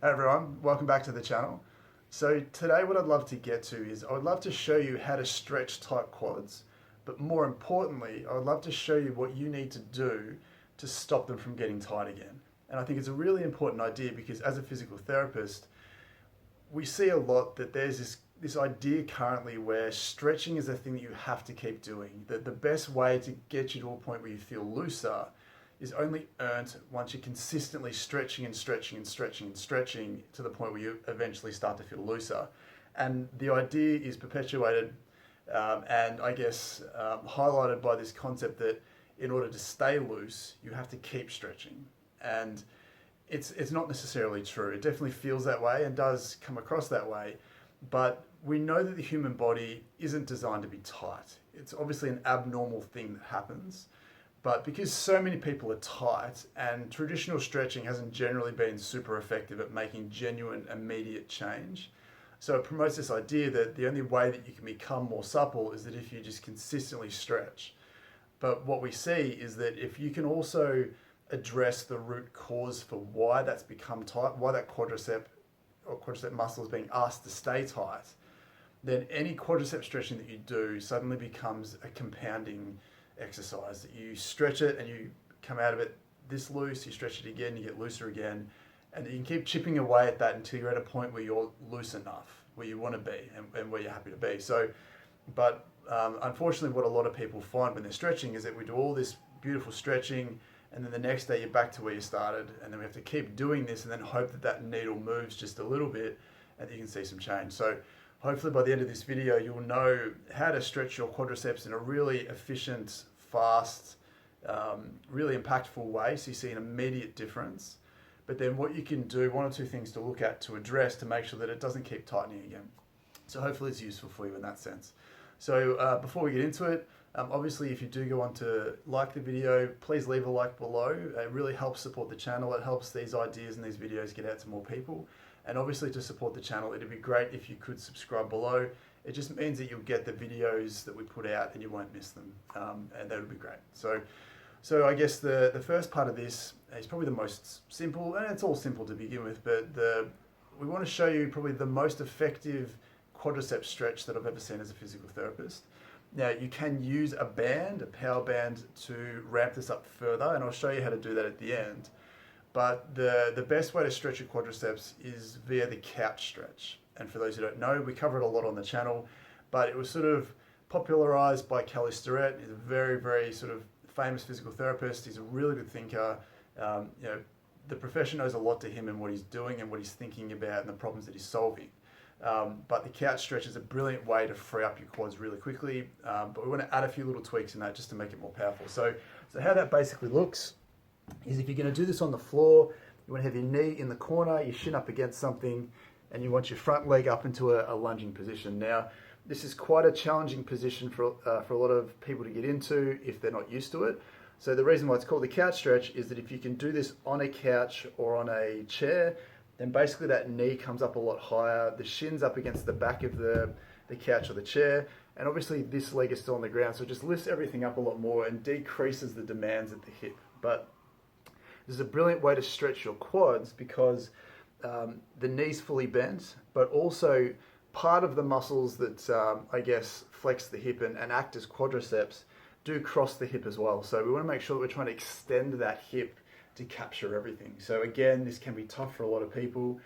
Hey everyone, welcome back to the channel. So today what I'd love to get to is I would love to show you how to stretch tight quads, but more importantly, I would love to show you what you need to do to stop them from getting tight again. And I think it's a really important idea because as a physical therapist, we see a lot that there's this idea currently where stretching is a thing that you have to keep doing. That the best way to get you to a point where you feel looser is only earned once you're consistently stretching and stretching and stretching and stretching to the point where you eventually start to feel looser. And the idea is perpetuated and I guess highlighted by this concept that in order to stay loose, you have to keep stretching. And it's not necessarily true. It definitely feels that way and does come across that way. But we know that the human body isn't designed to be tight. It's obviously an abnormal thing that happens. But because so many people are tight and traditional stretching hasn't generally been super effective at making genuine immediate change, so it promotes this idea that the only way that you can become more supple is that if you just consistently stretch. But what we see is that if you can also address the root cause for why that's become tight, why that quadricep or quadricep muscle is being asked to stay tight, then any quadricep stretching that you do suddenly becomes a compounding exercise. That you stretch it and you come out of it this loose, you stretch it again, you get looser again, and you can keep chipping away at that until you're at a point where you're loose enough, where you want to be and where you're happy to be. So, but unfortunately what a lot of people find when they're stretching is that we do all this beautiful stretching and then the next day you're back to where you started, and then we have to keep doing this and then hope that that needle moves just a little bit and you can see some change. So hopefully by the end of this video, you'll know how to stretch your quadriceps in a really efficient, fast, really impactful way. So you see an immediate difference. But then what you can do, one or two things to look at to address to make sure that it doesn't keep tightening again. So hopefully it's useful for you in that sense. So before we get into it, obviously if you do go on to like the video, please leave a like below. It really helps support the channel. It helps these ideas and these videos get out to more people. And obviously to support the channel, it'd be great if you could subscribe below. It just means that you'll get the videos that we put out and you won't miss them. And that would be great. So I guess the first part of this is probably the most simple, and it's all simple to begin with, but we want to show you probably the most effective quadricep stretch that I've ever seen as a physical therapist. Now you can use a band, a power band, to ramp this up further, and I'll show you how to do that at the end. But the best way to stretch your quadriceps is via the couch stretch. And for those who don't know, we cover it a lot on the channel, but it was sort of popularized by Kelly Starrett. He's a very, very sort of famous physical therapist. He's a really good thinker. The profession owes a lot to him and what he's doing and what he's thinking about and the problems that he's solving. But the couch stretch is a brilliant way to free up your quads really quickly. But we want to add a few little tweaks in that just to make it more powerful. So how that basically looks is if you're going to do this on the floor, you want to have your knee in the corner, your shin up against something, and you want your front leg up into a lunging position. Now, this is quite a challenging position for a lot of people to get into if they're not used to it. So the reason why it's called the couch stretch is that if you can do this on a couch or on a chair, then basically that knee comes up a lot higher, the shin's up against the back of the couch or the chair, and obviously this leg is still on the ground, so it just lifts everything up a lot more and decreases the demands at the hip. But this is a brilliant way to stretch your quads because the knee's fully bent, but also part of the muscles that I guess flex the hip and act as quadriceps do cross the hip as well. So we want to make sure that we're trying to extend that hip to capture everything. So again, this can be tough for a lot of people,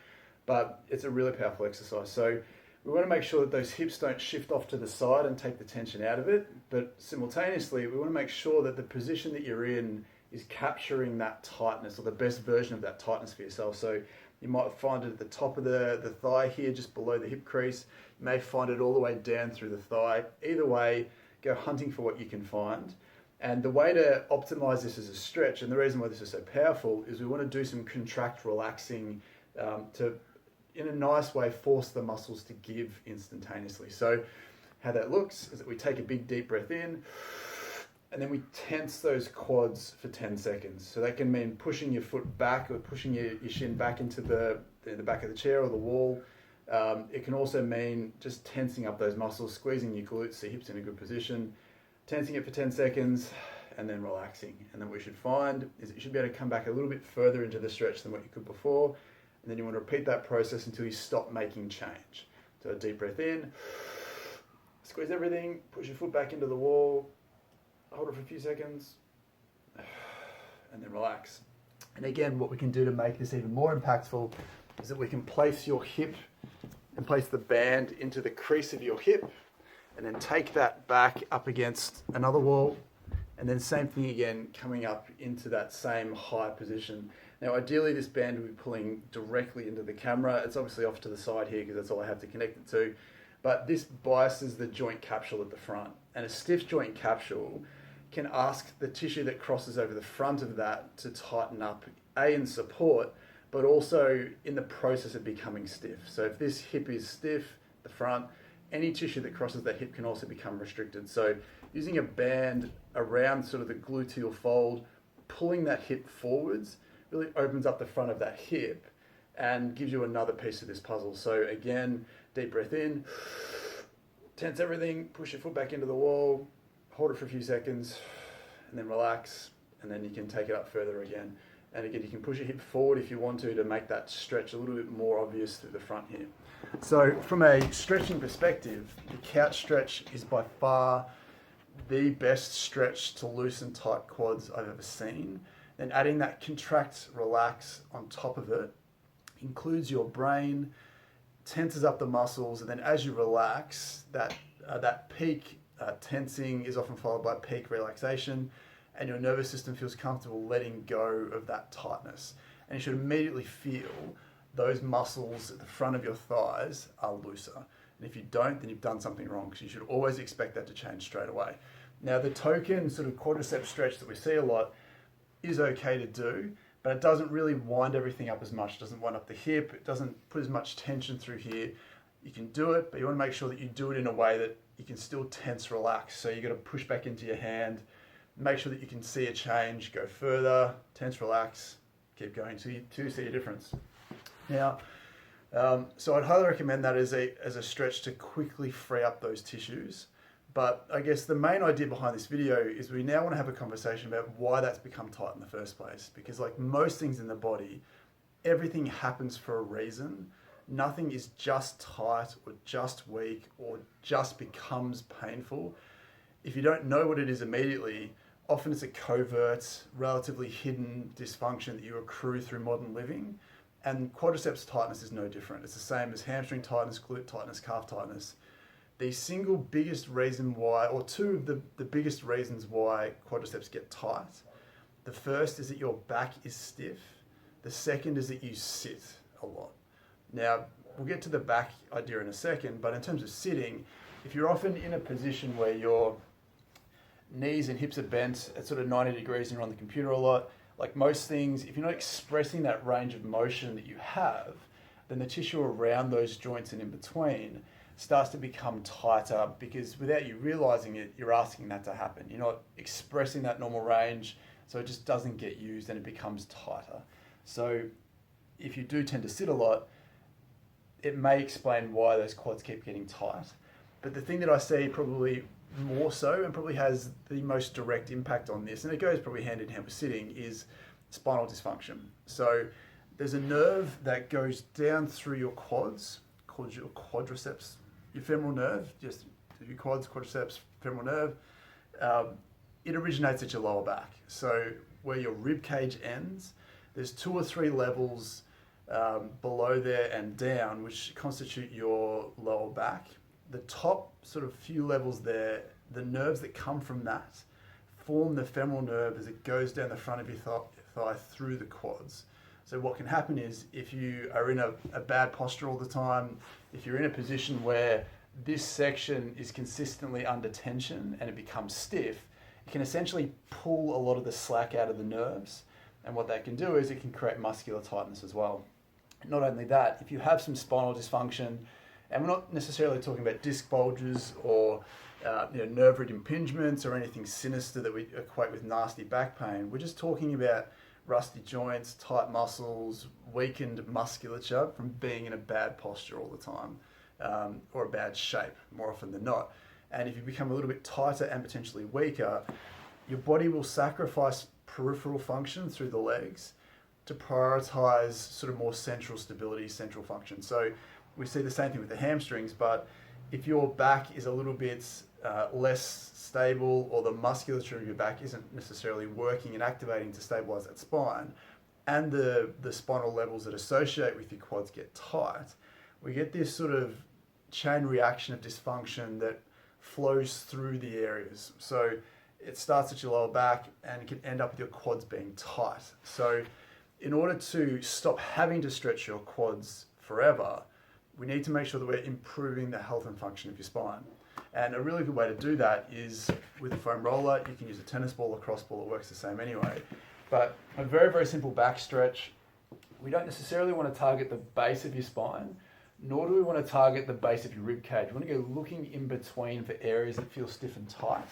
but it's a really powerful exercise. So we want to make sure that those hips don't shift off to the side and take the tension out of it, but simultaneously we want to make sure that the position that you're in is capturing that tightness or the best version of that tightness for yourself. So you might find it at the top of the thigh here, just below the hip crease. You may find it all the way down through the thigh. Either way, go hunting for what you can find. And the way to optimize this as a stretch, and the reason why this is so powerful, is we want to do some contract relaxing to, in a nice way, force the muscles to give instantaneously. So how that looks is that we take a big deep breath in, and then we tense those quads for 10 seconds. So that can mean pushing your foot back or pushing your shin back into the back of the chair or the wall. It can also mean just tensing up those muscles, squeezing your glutes, the hips in a good position, tensing it for 10 seconds, and then relaxing. And then what you should find is that you should be able to come back a little bit further into the stretch than what you could before, And then you want to repeat that process until you stop making change. So a deep breath in, squeeze everything, push your foot back into the wall, hold it for a few seconds, and then relax. And again, what we can do to make this even more impactful is that we can place your hip and place the band into the crease of your hip, and then take that back up against another wall, and then same thing again, coming up into that same high position. Now ideally this band will be pulling directly into the camera. It's obviously off to the side here because that's all I have to connect it to, but this biases the joint capsule at the front. And a stiff joint capsule can ask the tissue that crosses over the front of that to tighten up, in support, but also in the process of becoming stiff. So if this hip is stiff, the front, any tissue that crosses that hip can also become restricted. So using a band around sort of the gluteal fold, pulling that hip forwards, really opens up the front of that hip and gives you another piece of this puzzle. So again, deep breath in, tense everything, push your foot back into the wall, hold it for a few seconds, and then relax, and then you can take it up further again. And again, you can push your hip forward if you want to make that stretch a little bit more obvious through the front here. So from a stretching perspective, the couch stretch is by far the best stretch to loosen tight quads I've ever seen. Then adding that contract, relax on top of it includes your brain, tenses up the muscles, and then as you relax, that peak tensing is often followed by peak relaxation, and your nervous system feels comfortable letting go of that tightness. And you should immediately feel those muscles at the front of your thighs are looser. And if you don't, then you've done something wrong, because you should always expect that to change straight away. Now, the token sort of quadricep stretch that we see a lot is okay to do, but it doesn't really wind everything up as much. It doesn't wind up the hip. It doesn't put as much tension through here. You can do it, but you want to make sure that you do it in a way that you can still tense, relax. So you got to push back into your hand, make sure that you can see a change, go further, tense, relax, keep going till you see a difference. Now, so I'd highly recommend that as a stretch to quickly free up those tissues. But I guess the main idea behind this video is we now want to have a conversation about why that's become tight in the first place. Because like most things in the body, everything happens for a reason. Nothing is just tight or just weak or just becomes painful. If you don't know what it is immediately, often it's a covert, relatively hidden dysfunction that you accrue through modern living. And quadriceps tightness is no different. It's the same as hamstring tightness, glute tightness, calf tightness. The single biggest reason why, or two of the biggest reasons why quadriceps get tight, the first is that your back is stiff. The second is that you sit a lot. Now, we'll get to the back idea in a second, but in terms of sitting, if you're often in a position where your knees and hips are bent at sort of 90 degrees and you're on the computer a lot, like most things, if you're not expressing that range of motion that you have, then the tissue around those joints and in between starts to become tighter, because without you realizing it, you're asking that to happen. You're not expressing that normal range, so it just doesn't get used and it becomes tighter. So if you do tend to sit a lot, it may explain why those quads keep getting tight. But the thing that I see probably more so, and probably has the most direct impact on this, and it goes probably hand in hand with sitting, is spinal dysfunction. So there's a nerve that goes down through your quads called your quadriceps, your femoral nerve, just your quads, quadriceps, femoral nerve. It originates at your lower back. So where your rib cage ends, there's 2 or 3 levels below there and down, which constitute your lower back. The top sort of few levels there, the nerves that come from that form the femoral nerve as it goes down the front of your thigh through the quads. So what can happen is, if you are in a bad posture all the time, if you're in a position where this section is consistently under tension and it becomes stiff, it can essentially pull a lot of the slack out of the nerves. And what that can do is it can create muscular tightness as well. Not only that, if you have some spinal dysfunction, and we're not necessarily talking about disc bulges or nerve root impingements or anything sinister that we equate with nasty back pain. We're just talking about rusty joints, tight muscles, weakened musculature from being in a bad posture all the time, or a bad shape more often than not. And if you become a little bit tighter and potentially weaker, your body will sacrifice peripheral function through the legs to prioritize sort of more central stability, central function. So we see the same thing with the hamstrings, but if your back is a little bit less stable, or the musculature of your back isn't necessarily working and activating to stabilize that spine, and the spinal levels that associate with your quads get tight, we get this sort of chain reaction of dysfunction that flows through the areas. So it starts at your lower back and it can end up with your quads being tight. So in order to stop having to stretch your quads forever, we need to make sure that we're improving the health and function of your spine. And a really good way to do that is with a foam roller. You can use a tennis ball or cross ball, it works the same anyway. But a very, very simple back stretch. We don't necessarily want to target the base of your spine, nor do we want to target the base of your rib cage. We want to go looking in between for areas that feel stiff and tight.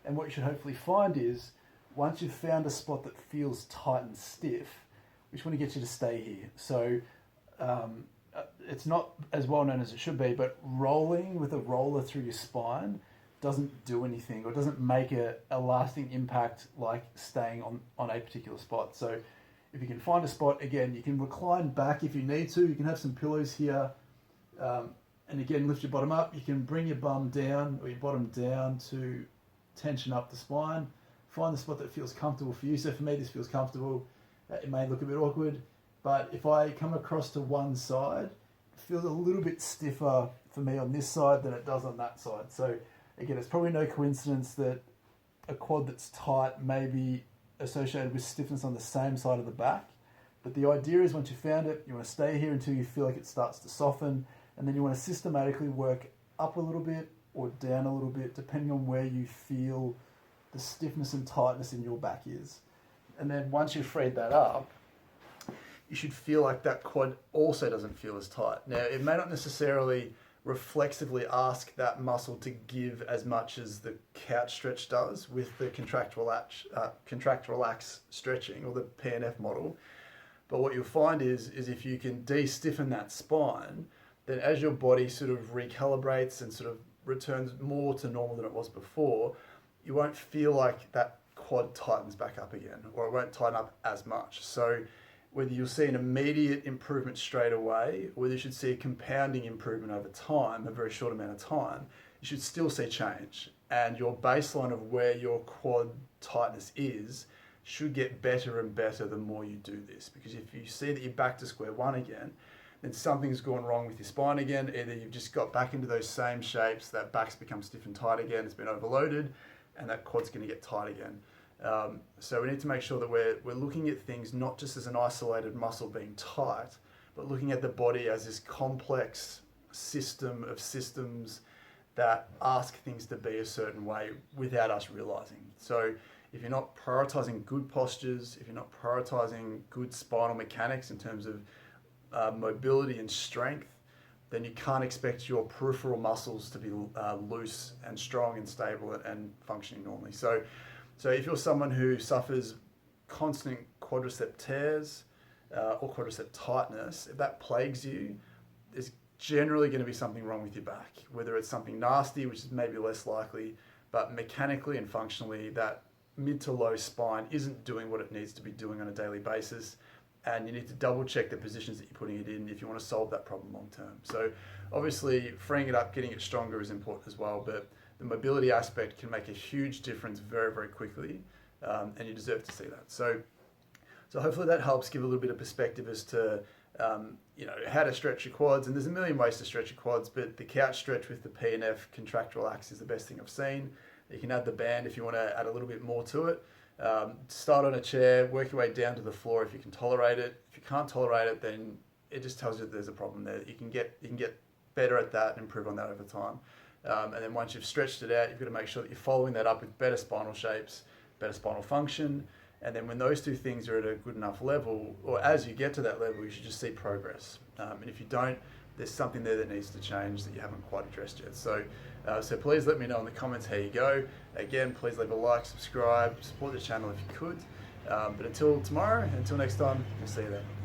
And what you should hopefully find is, once you've found a spot that feels tight and stiff, we just want to get you to stay here. So it's not as well known as it should be, but rolling with a roller through your spine doesn't do anything, or doesn't make a lasting impact like staying on a particular spot. So if you can find a spot, again, you can recline back if you need to. You can have some pillows here. And again, lift your bottom up. You can bring your bum down or your bottom down to tension up the spine. Find the spot that feels comfortable for you. So for me, this feels comfortable. It may look a bit awkward, but if I come across to one side, it feels a little bit stiffer for me on this side than it does on that side. So again, it's probably no coincidence that a quad that's tight may be associated with stiffness on the same side of the back. But the idea is, once you found it, you want to stay here until you feel like it starts to soften, and then you want to systematically work up a little bit or down a little bit, depending on where you feel the stiffness and tightness in your back is. And then once you've freed that up, you should feel like that quad also doesn't feel as tight. Now, it may not necessarily reflexively ask that muscle to give as much as the couch stretch does with the contract relax stretching, or the PNF model. But what you'll find is if you can de-stiffen that spine, then as your body sort of recalibrates and sort of returns more to normal than it was before, you won't feel like that quad tightens back up again, or it won't tighten up as much. So whether you'll see an immediate improvement straight away, or whether you should see a compounding improvement over time, a very short amount of time, you should still see change. And your baseline of where your quad tightness is should get better and better the more you do this. Because if you see that you're back to square one again, then something's gone wrong with your spine again. Either you've just got back into those same shapes, that back's become stiff and tight again, it's been overloaded, and that quad's going to get tight again. So we need to make sure that we're looking at things not just as an isolated muscle being tight, but looking at the body as this complex system of systems that ask things to be a certain way without us realizing. So if you're not prioritizing good postures, if you're not prioritizing good spinal mechanics in terms of mobility and strength, then you can't expect your peripheral muscles to be loose and strong and stable and functioning normally. So if you're someone who suffers constant quadricep tears or quadricep tightness, if that plagues you, there's generally going to be something wrong with your back. Whether it's something nasty, which is maybe less likely, but mechanically and functionally, that mid to low spine isn't doing what it needs to be doing on a daily basis. And you need to double check the positions that you're putting it in if you want to solve that problem long term. So obviously freeing it up, getting it stronger is important as well, but the mobility aspect can make a huge difference very, very quickly, and you deserve to see that. So hopefully that helps give a little bit of perspective as to how to stretch your quads. And there's a million ways to stretch your quads, but the couch stretch with the PNF contract relax is the best thing I've seen. You can add the band if you want to add a little bit more to it. Start on a chair, work your way down to the floor if you can tolerate it. If you can't tolerate it, then it just tells you that there's a problem there. You can get better at that and improve on that over time. And then once you've stretched it out, you've got to make sure that you're following that up with better spinal shapes, better spinal function. And then when those two things are at a good enough level, or as you get to that level, you should just see progress. And if you don't, there's something there that needs to change that you haven't quite addressed yet. So please let me know in the comments how you go. Again, please leave a like, subscribe, support the channel if you could. But until tomorrow, until next time, we'll see you there.